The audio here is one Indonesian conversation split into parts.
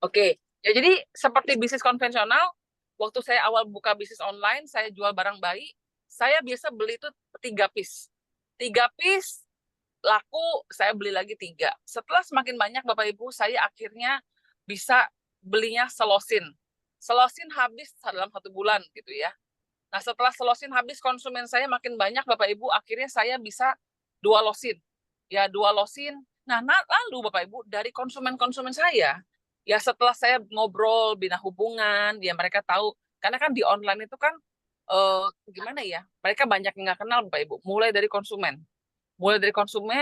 Oke, ya jadi seperti bisnis konvensional, waktu saya awal buka bisnis online, saya jual barang bayi, saya biasa beli itu 3 piece. 3 piece laku, saya beli lagi 3. Setelah semakin banyak Bapak Ibu, saya akhirnya bisa belinya selosin. Selosin habis dalam 1 bulan gitu ya. Nah setelah selosin habis, konsumen saya makin banyak Bapak Ibu, akhirnya saya bisa 2 losin. Ya 2 losin. Nah lalu Bapak Ibu, dari konsumen-konsumen saya, ya setelah saya ngobrol, bina hubungan, ya mereka tahu, karena kan di online itu kan, gimana ya, mereka banyak yang nggak kenal Bapak Ibu, mulai dari konsumen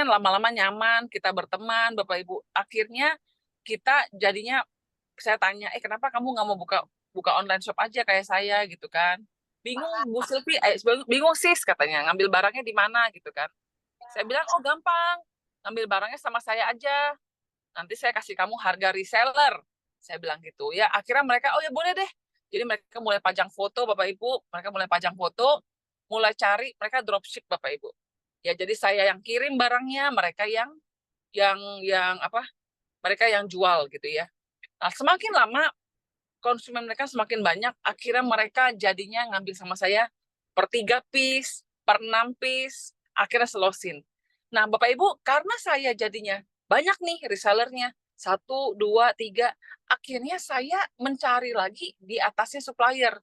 lama-lama nyaman, kita berteman Bapak Ibu, akhirnya kita jadinya, saya tanya, kenapa kamu nggak mau buka buka online shop aja kayak saya gitu kan, bingung Bu Silvi, bingung sis katanya, ngambil barangnya di mana gitu kan. Saya bilang, oh gampang, ngambil barangnya sama saya aja, nanti saya kasih kamu harga reseller, saya bilang gitu ya. Akhirnya mereka, oh ya boleh deh, jadi mereka mulai pajang foto Bapak Ibu, mereka mulai pajang foto, mulai cari, mereka dropship Bapak Ibu. Ya jadi saya yang kirim barangnya, mereka yang apa, mereka yang jual gitu ya. Nah semakin lama konsumen mereka semakin banyak, akhirnya mereka jadinya ngambil sama saya per 3 piece, per 6 piece, akhirnya selosin. Nah, Bapak Ibu, karena saya jadinya banyak nih resellernya, 1, 2, 3, akhirnya saya mencari lagi di atasnya supplier.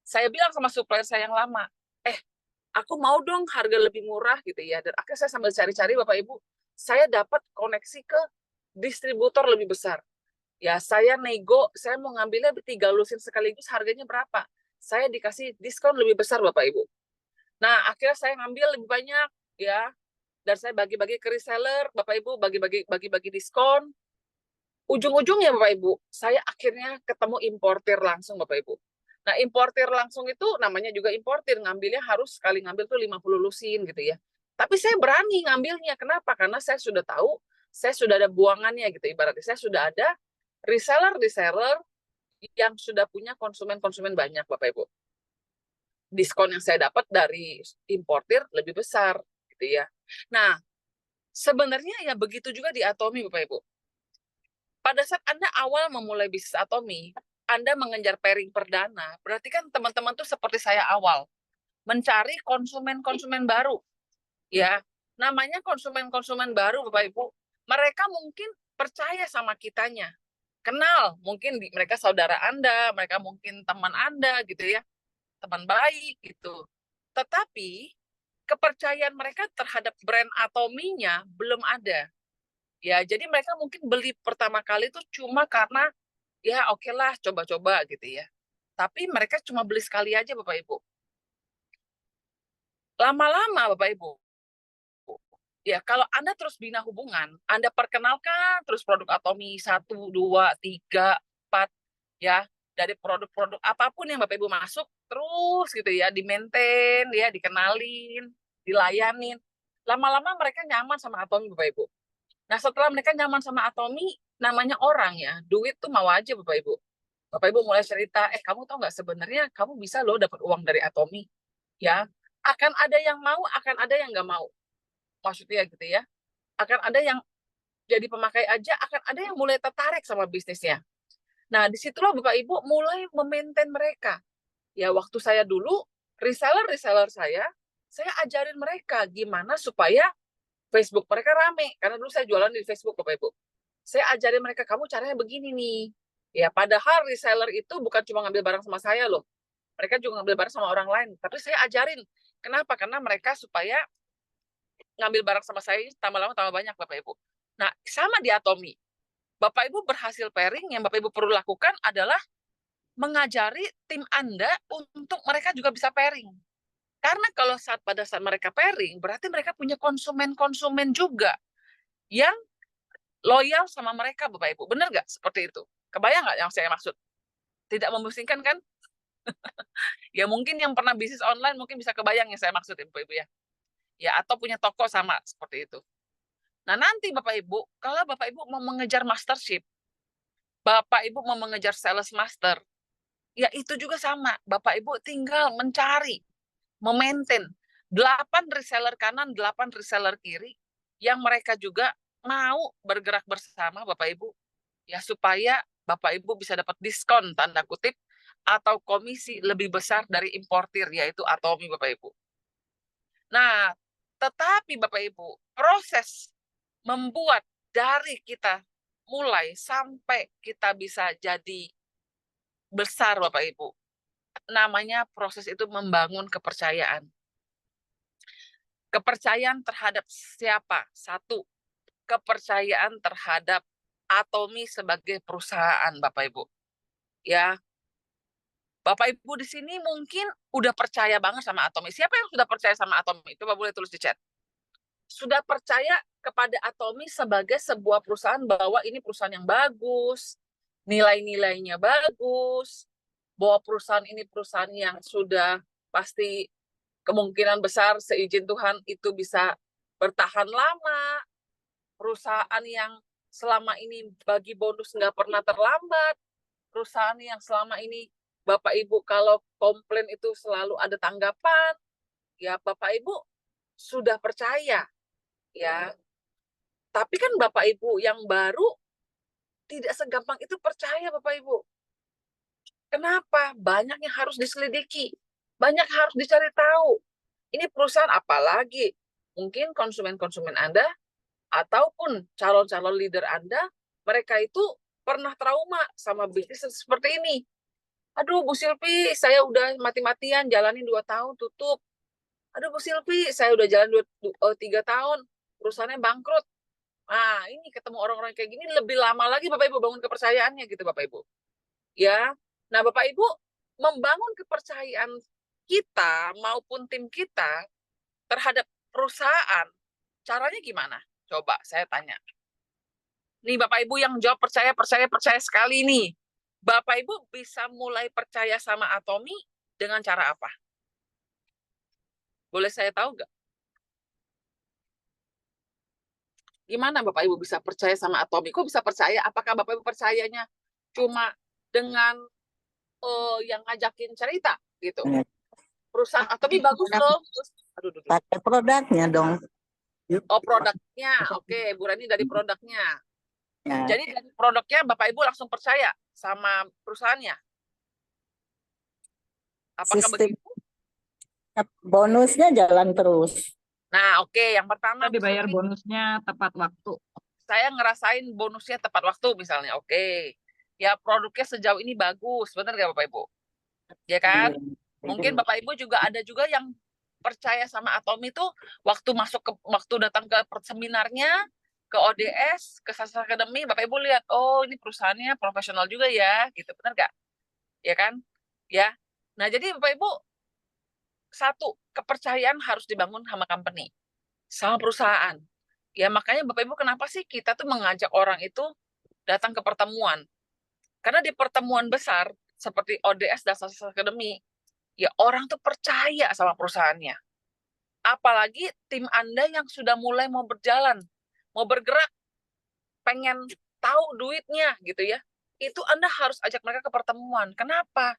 Saya bilang sama supplier saya yang lama, aku mau dong harga lebih murah gitu ya. Dan akhirnya saya sambil cari-cari Bapak Ibu, saya dapat koneksi ke distributor lebih besar. Ya, saya nego, saya mau ngambilnya 3 lusin sekaligus, harganya berapa? Saya dikasih diskon lebih besar, Bapak Ibu. Nah, akhirnya saya ngambil lebih banyak, ya. Dan saya bagi-bagi ke reseller, Bapak Ibu, bagi-bagi diskon. Ujung-ujungnya, Bapak Ibu, saya akhirnya ketemu importir langsung, Bapak Ibu. Nah, importir langsung itu namanya juga importir, ngambilnya harus sekali ngambil tuh 50 lusin gitu ya. Tapi saya berani ngambilnya, kenapa? Karena saya sudah tahu, saya sudah ada buangannya gitu, ibaratnya saya sudah ada reseller-reseller yang sudah punya konsumen-konsumen banyak, Bapak Ibu. Diskon yang saya dapat dari importir lebih besar, gitu ya. Nah, sebenarnya ya begitu juga di Atomi, Bapak Ibu. Pada saat Anda awal memulai bisnis Atomi, Anda mengejar pairing perdana, berarti kan teman-teman tuh seperti saya awal, mencari konsumen-konsumen baru, ya. Namanya konsumen-konsumen baru, Bapak Ibu. Mereka mungkin percaya sama kitanya, kenal, mungkin mereka saudara Anda, mereka mungkin teman Anda gitu ya, teman baik gitu. Tetapi kepercayaan mereka terhadap brand Atominya belum ada. Ya, jadi mereka mungkin beli pertama kali itu cuma karena ya oke lah coba-coba gitu ya. Tapi mereka cuma beli sekali aja Bapak Ibu. Lama-lama Bapak Ibu, ya kalau Anda terus bina hubungan, Anda perkenalkan terus produk Atomi 1, 2, 3, 4, ya, dari produk-produk apapun yang Bapak Ibu masuk, terus gitu ya, di-maintain, ya, dikenalin, dilayanin. Lama-lama mereka nyaman sama Atomi Bapak Ibu. Nah setelah mereka nyaman sama Atomi, namanya orang ya, duit tuh mau aja Bapak Ibu. Bapak Ibu mulai cerita, kamu tahu nggak sebenarnya kamu bisa loh dapat uang dari Atomi, ya. Akan ada yang mau, akan ada yang nggak mau. Maksudnya gitu ya. Akan ada yang jadi pemakai aja, akan ada yang mulai tertarik sama bisnisnya. Nah, disitulah Bapak Ibu mulai memaintain mereka. Ya, waktu saya dulu, reseller-reseller saya ajarin mereka gimana supaya Facebook mereka rame. Karena dulu saya jualan di Facebook, Bapak Ibu. Saya ajarin mereka, kamu caranya begini nih. Ya, padahal reseller itu bukan cuma ngambil barang sama saya loh. Mereka juga ngambil barang sama orang lain. Tapi saya ajarin. Kenapa? Karena mereka supaya ngambil barang sama saya tambah lama tambah banyak, Bapak Ibu. Nah, sama di Atomi. Bapak Ibu berhasil pairing, yang Bapak Ibu perlu lakukan adalah mengajari tim Anda untuk mereka juga bisa pairing. Karena kalau pada saat mereka pairing, berarti mereka punya konsumen-konsumen juga yang loyal sama mereka, Bapak Ibu. Benar nggak seperti itu? Kebayang nggak yang saya maksud? Tidak memusingkan kan? Ya mungkin yang pernah bisnis online mungkin bisa kebayang yang saya maksud ya, Bapak Ibu ya. Ya atau punya toko sama seperti itu. Nah nanti Bapak Ibu, kalau Bapak Ibu mau mengejar mastership, Bapak Ibu mau mengejar sales master, ya itu juga sama. Bapak Ibu tinggal mencari, memaintain 8 reseller kanan, 8 reseller kiri, yang mereka juga mau bergerak bersama Bapak Ibu, ya supaya Bapak Ibu bisa dapat diskon tanda kutip atau komisi lebih besar dari importir, yaitu Atomi Bapak Ibu. Nah, tetapi Bapak Ibu, proses membuat dari kita mulai sampai kita bisa jadi besar Bapak Ibu, namanya proses itu membangun kepercayaan. Kepercayaan terhadap siapa? Satu, kepercayaan terhadap Atomi sebagai perusahaan Bapak Ibu. Ya, Bapak Ibu di sini mungkin udah percaya banget sama Atomi. Siapa yang sudah percaya sama Atomi? Coba boleh tulis di chat. Sudah percaya kepada Atomi sebagai sebuah perusahaan bahwa ini perusahaan yang bagus, nilai-nilainya bagus, bahwa perusahaan ini perusahaan yang sudah pasti kemungkinan besar seizin Tuhan itu bisa bertahan lama, perusahaan yang selama ini bagi bonus nggak pernah terlambat, perusahaan yang selama ini Bapak Ibu kalau komplain itu selalu ada tanggapan, ya Bapak Ibu sudah percaya, ya. Tapi kan Bapak Ibu yang baru tidak segampang itu percaya Bapak Ibu. Kenapa? Banyak yang harus diselidiki, banyak harus dicari tahu. Ini perusahaan apalagi? Mungkin konsumen-konsumen Anda ataupun calon-calon leader Anda, mereka itu pernah trauma sama bisnis seperti ini. Aduh, Bu Silvi, saya udah mati-matian jalanin 2 tahun tutup. Aduh, Bu Silvi, saya udah jalan 3 tahun, perusahaannya bangkrut. Nah, ini ketemu orang-orang kayak gini lebih lama lagi Bapak Ibu bangun kepercayaannya gitu Bapak Ibu. Ya. Nah, Bapak Ibu membangun kepercayaan kita maupun tim kita terhadap perusahaan, caranya gimana? Coba saya tanya. Nih Bapak Ibu yang jawab percaya sekali nih. Bapak Ibu bisa mulai percaya sama Atomi dengan cara apa? Boleh saya tahu nggak? Gimana Bapak Ibu bisa percaya sama Atomi? Kok bisa percaya? Apakah Bapak Ibu percayanya cuma dengan yang ngajakin cerita gitu? Perusahaan Atomi bagus loh. Terus, pakai produknya dong. Oh, produknya. Oke, Bu Rani dari produknya. Ya. Jadi dari produknya Bapak Ibu langsung percaya sama perusahaannya. Apakah Sistem begitu? bonusnya jalan terus. Nah, oke. Yang pertama, Kita dibayar bonusnya tepat waktu. saya ngerasain bonusnya tepat waktu misalnya. Oke. Ya, produknya sejauh ini bagus. Benar nggak Bapak Ibu? Ya kan? Mungkin Bapak Ibu juga ada juga yang percaya sama Atomi itu waktu datang ke seminarnya, ke ODS, ke Sastra Academy, Bapak Ibu lihat, oh ini perusahaannya profesional juga ya, gitu. Benar nggak? Ya kan? Ya. Nah, jadi Bapak Ibu, satu, kepercayaan harus dibangun sama company, sama perusahaan. Ya, makanya Bapak Ibu kenapa sih kita tuh mengajak orang itu datang ke pertemuan? Karena di pertemuan besar, seperti ODS dan Sastra Academy, ya orang tuh percaya sama perusahaannya. Apalagi tim Anda yang sudah mulai mau berjalan, mau bergerak, pengen tahu duitnya gitu ya. Itu Anda harus ajak mereka ke pertemuan. Kenapa?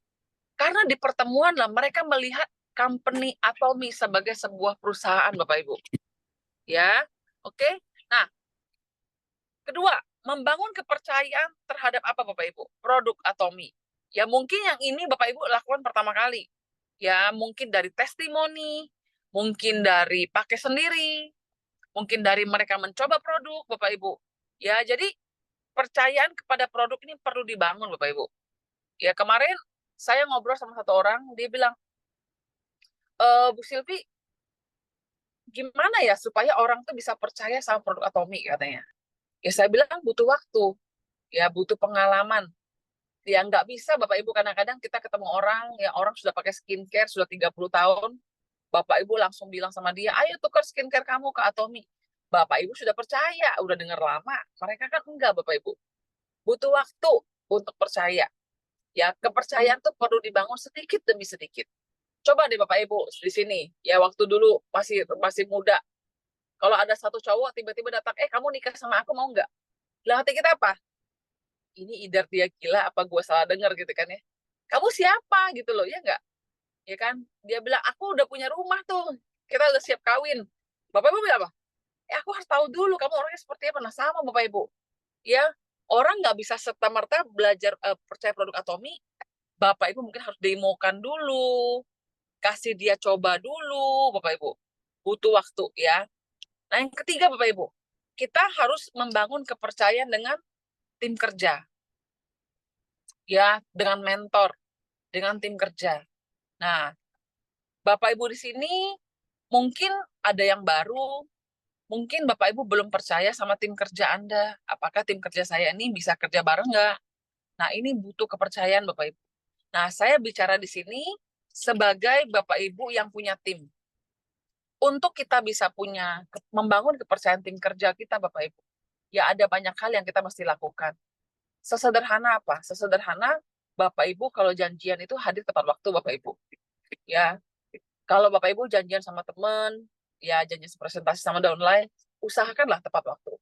Karena di pertemuan lah mereka melihat company Atomi sebagai sebuah perusahaan Bapak Ibu. Ya, oke. Nah, kedua, membangun kepercayaan terhadap apa Bapak Ibu? Produk Atomi. Ya mungkin yang ini Bapak Ibu lakukan pertama kali. Ya mungkin dari testimoni, mungkin dari pakai sendiri, mungkin dari mereka mencoba produk Bapak Ibu. Ya, jadi percayaan kepada produk ini perlu dibangun Bapak Ibu. Ya kemarin saya ngobrol sama satu orang, dia bilang, Bu Silvi, gimana ya supaya orang tuh bisa percaya sama produk Atomi katanya. Ya saya bilang butuh waktu, ya butuh pengalaman. Ya nggak bisa Bapak Ibu, kadang-kadang kita ketemu orang, ya orang sudah pakai skincare sudah 30 tahun, Bapak Ibu langsung bilang sama dia, ayo tukar skincare kamu ke Atomi. Bapak Ibu sudah percaya, udah dengar lama. Mereka kan enggak Bapak Ibu. Butuh waktu untuk percaya. Ya, kepercayaan tuh perlu dibangun sedikit demi sedikit. Coba deh Bapak Ibu di sini, ya waktu dulu masih muda. Kalau ada satu cowok tiba-tiba datang, kamu nikah sama aku mau nggak? Lah hati kita apa? Ini idar dia gila, apa gue salah dengar gitu kan ya? Kamu siapa gitu loh, ya nggak? Ya kan? Dia bilang, aku udah punya rumah tuh, kita udah siap kawin. Bapak Ibu bilang apa? Aku harus tahu dulu kamu orangnya seperti apa. Nah sama Bapak Ibu. Ya, Orang nggak bisa serta-merta belajar percaya produk Atomi. Bapak Ibu mungkin harus demokan dulu, kasih dia coba dulu, Bapak Ibu. Butuh waktu ya. Nah, yang ketiga Bapak Ibu, kita harus membangun kepercayaan dengan tim kerja. Ya, dengan mentor, dengan tim kerja. Nah, Bapak Ibu di sini mungkin ada yang baru, mungkin Bapak Ibu belum percaya sama tim kerja Anda. Apakah tim kerja saya ini bisa kerja bareng nggak? Nah, ini butuh kepercayaan Bapak Ibu. Nah, saya bicara di sini sebagai Bapak Ibu yang punya tim. Untuk kita bisa membangun kepercayaan tim kerja kita, Bapak Ibu, ya ada banyak hal yang kita mesti lakukan. Sesederhana apa? Sesederhana Bapak Ibu kalau janjian itu hadir tepat waktu, Bapak Ibu. Ya, kalau Bapak Ibu janjian sama teman, ya janjian presentasi sama downline, usahakanlah tepat waktu.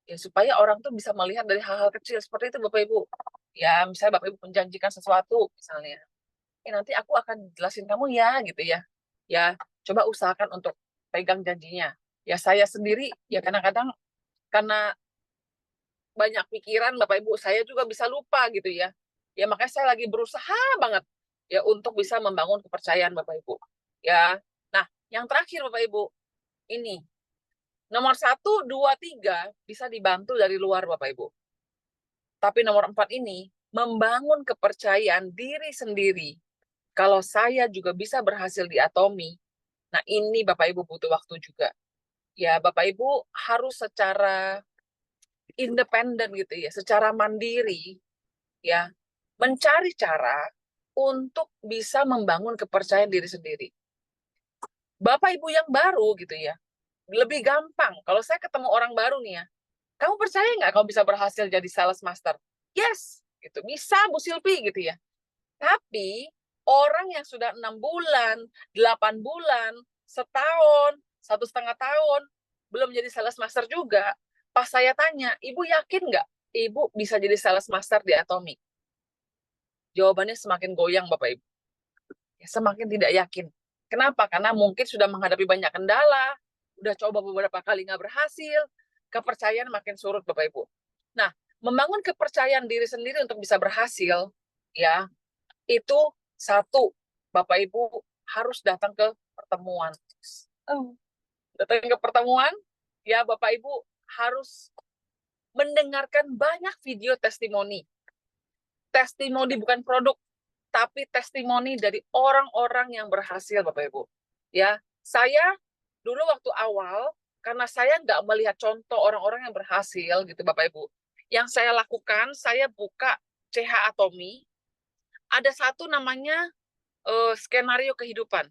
Ya, supaya orang tuh bisa melihat dari hal-hal kecil seperti itu, Bapak Ibu. Ya, misalnya Bapak Ibu menjanjikan sesuatu, misalnya, nanti aku akan jelasin kamu ya, gitu ya. Ya, coba usahakan untuk pegang janjinya. Ya, saya sendiri, ya kadang-kadang karena banyak pikiran, Bapak Ibu, saya juga bisa lupa, gitu ya. Ya, makanya saya lagi berusaha banget, ya, untuk bisa membangun kepercayaan, Bapak Ibu. Ya, nah, yang terakhir, Bapak Ibu, ini, nomor 1, 2, 3 bisa dibantu dari luar, Bapak Ibu. Tapi nomor 4 ini, membangun kepercayaan diri sendiri. Kalau saya juga bisa berhasil di Atomi, nah ini Bapak Ibu butuh waktu juga. Ya, Bapak Ibu harus secara independen gitu ya, secara mandiri, ya, mencari cara untuk bisa membangun kepercayaan diri sendiri. Bapak Ibu yang baru gitu ya, lebih gampang. Kalau saya ketemu orang baru nih ya, kamu percaya nggak kamu bisa berhasil jadi sales master? Yes, gitu. Bisa Bu Silvi gitu ya. Tapi orang yang sudah 6 bulan, 8 bulan, setahun, 1,5 tahun, belum jadi sales master juga, pas saya tanya, Ibu yakin nggak Ibu bisa jadi sales master di Atomi? Jawabannya semakin goyang, Bapak Ibu. Ya, semakin tidak yakin. Kenapa? Karena mungkin sudah menghadapi banyak kendala, udah coba beberapa kali nggak berhasil, kepercayaan makin surut, Bapak Ibu. Nah, membangun kepercayaan diri sendiri untuk bisa berhasil, ya, itu satu, Bapak Ibu harus datang ke pertemuan. Datang ke pertemuan, ya Bapak Ibu harus mendengarkan banyak video testimoni. Testimoni bukan produk, tapi testimoni dari orang-orang yang berhasil, Bapak Ibu. Ya, saya dulu waktu awal, karena saya nggak melihat contoh orang-orang yang berhasil, gitu Bapak Ibu. Yang saya lakukan, saya buka CH Atomi, ada satu namanya skenario kehidupan.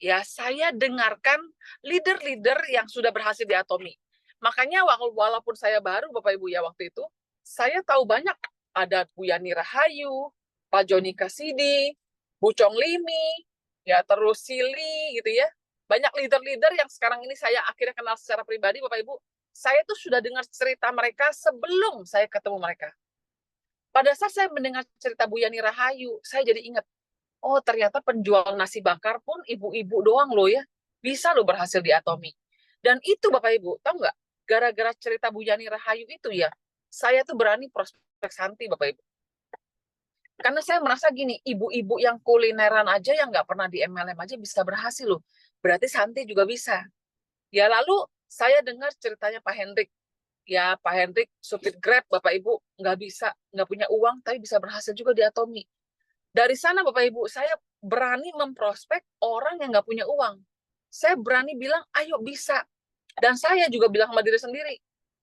Ya, saya dengarkan leader-leader yang sudah berhasil di Atomi. Makanya walaupun saya baru, Bapak Ibu ya waktu itu, saya tahu banyak. Ada Bu Yani Rahayu, Pak Joni Kasidi, Bu Chong Limi, ya terus Sili gitu ya. Banyak leader-leader yang sekarang ini saya akhirnya kenal secara pribadi, Bapak Ibu. Saya tuh sudah dengar cerita mereka sebelum saya ketemu mereka. Pada saat saya mendengar cerita Bu Yani Rahayu, saya jadi ingat, oh ternyata penjual nasi bakar pun ibu-ibu doang loh ya. Bisa loh berhasil di Atomi. Dan itu Bapak Ibu, tahu nggak? Gara-gara cerita Bu Yani Rahayu itu ya, saya tuh berani prospek Santi Bapak Ibu. Karena saya merasa gini, ibu-ibu yang kulineran aja yang nggak pernah di MLM aja bisa berhasil loh. Berarti Santi juga bisa. Ya lalu saya dengar ceritanya Pak Hendrik. Ya Pak Hendrik supir Grab Bapak Ibu nggak bisa, nggak punya uang tapi bisa berhasil juga di Atomi. Dari sana Bapak Ibu, saya berani memprospek orang yang nggak punya uang. Saya berani bilang, ayo bisa. Dan saya juga bilang sama diri sendiri,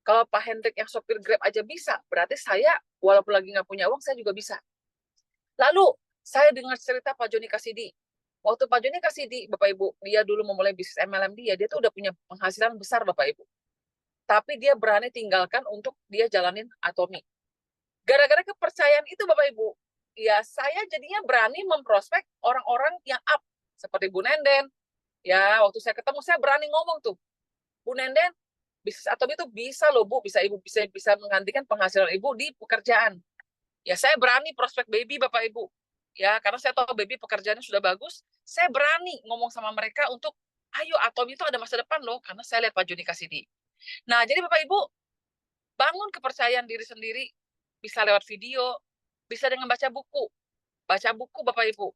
kalau Pak Hendrik yang sopir Grab aja bisa, berarti saya walaupun lagi nggak punya uang, saya juga bisa. Lalu saya dengar cerita Pak Joni Kasidi. Waktu Pak Joni Kasidi, Bapak Ibu, dia dulu memulai bisnis MLM dia tuh udah punya penghasilan besar Bapak Ibu. Tapi dia berani tinggalkan untuk dia jalanin Atomi. Gara-gara kepercayaan itu Bapak Ibu, ya saya jadinya berani memprospek orang-orang yang up seperti Bu Nenden. Ya, waktu saya ketemu saya berani ngomong tuh, Bu Nenden, bisnis Atomi itu bisa loh Bu, bisa Ibu bisa menggantikan penghasilan Ibu di pekerjaan. Ya, saya berani prospek Baby Bapak Ibu. Ya, karena saya tahu Baby pekerjaannya sudah bagus, saya berani ngomong sama mereka untuk ayo Atomi itu ada masa depan loh, karena saya lihat Pak Joni Kasidi. Nah, jadi Bapak Ibu, bangun kepercayaan diri sendiri, bisa lewat video, bisa dengan baca buku. Baca buku Bapak Ibu,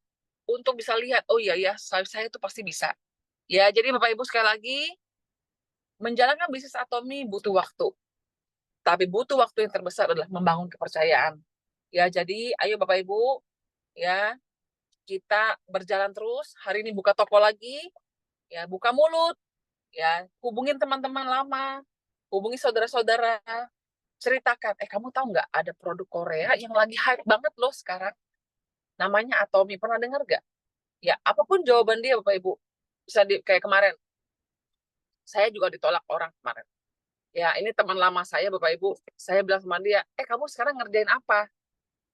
untuk bisa lihat, oh iya ya, saya itu pasti bisa. Ya, jadi Bapak Ibu sekali lagi, menjalankan bisnis Atomi butuh waktu. Tapi butuh waktu yang terbesar adalah membangun kepercayaan. Ya, jadi ayo Bapak Ibu, ya, kita berjalan terus. Hari ini buka toko lagi, ya, buka mulut, ya, hubungin teman-teman lama, hubungi saudara-saudara, ceritakan, kamu tahu nggak ada produk Korea yang lagi hype banget loh sekarang, namanya Atomi, pernah dengar nggak? Ya, apapun jawaban dia Bapak Ibu, bisa kayak kemarin, saya juga ditolak orang kemarin. Ya, ini teman lama saya Bapak Ibu, saya bilang sama dia, kamu sekarang ngerjain apa?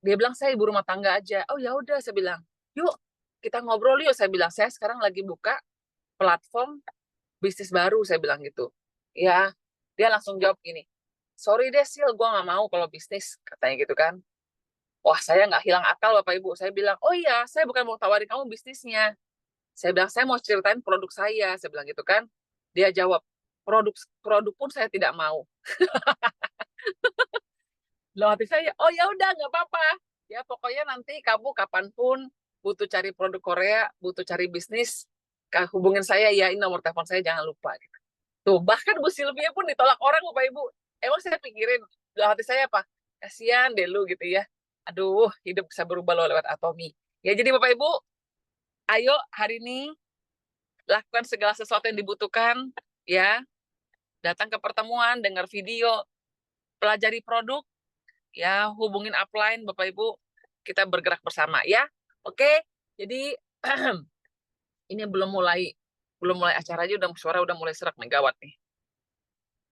Dia bilang, saya ibu rumah tangga aja. Oh ya udah, saya bilang, yuk kita ngobrol yuk. Saya bilang, saya sekarang lagi buka platform bisnis baru, saya bilang gitu. Ya, dia langsung jawab gini, sorry deh Sil, gue nggak mau kalau bisnis, katanya gitu kan. Wah, saya nggak hilang akal Bapak Ibu. Saya bilang, oh iya, saya bukan mau tawarin kamu bisnisnya. Saya bilang, saya mau ceritain produk saya bilang gitu kan. Dia jawab, produk pun saya tidak mau. Loh, hati saya, oh ya udah nggak apa-apa. Ya pokoknya nanti kamu kapanpun butuh cari produk Korea, butuh cari bisnis, hubungin saya ya, ini nomor telepon saya, jangan lupa. Gitu. Tuh, bahkan Bu Sylvia pun ditolak orang Bapak Ibu. Emang saya pikirin, dalam hati saya apa? Kasihan deh lu gitu ya. Aduh, hidup bisa berubah loh lewat Atomi. Ya jadi Bapak Ibu, ayo hari ini lakukan segala sesuatu yang dibutuhkan, ya. Datang ke pertemuan, dengar video, pelajari produk, ya, hubungin upline Bapak Ibu, kita bergerak bersama ya. Oke. Jadi ini belum mulai acara aja suara udah mulai serak nih, gawat nih.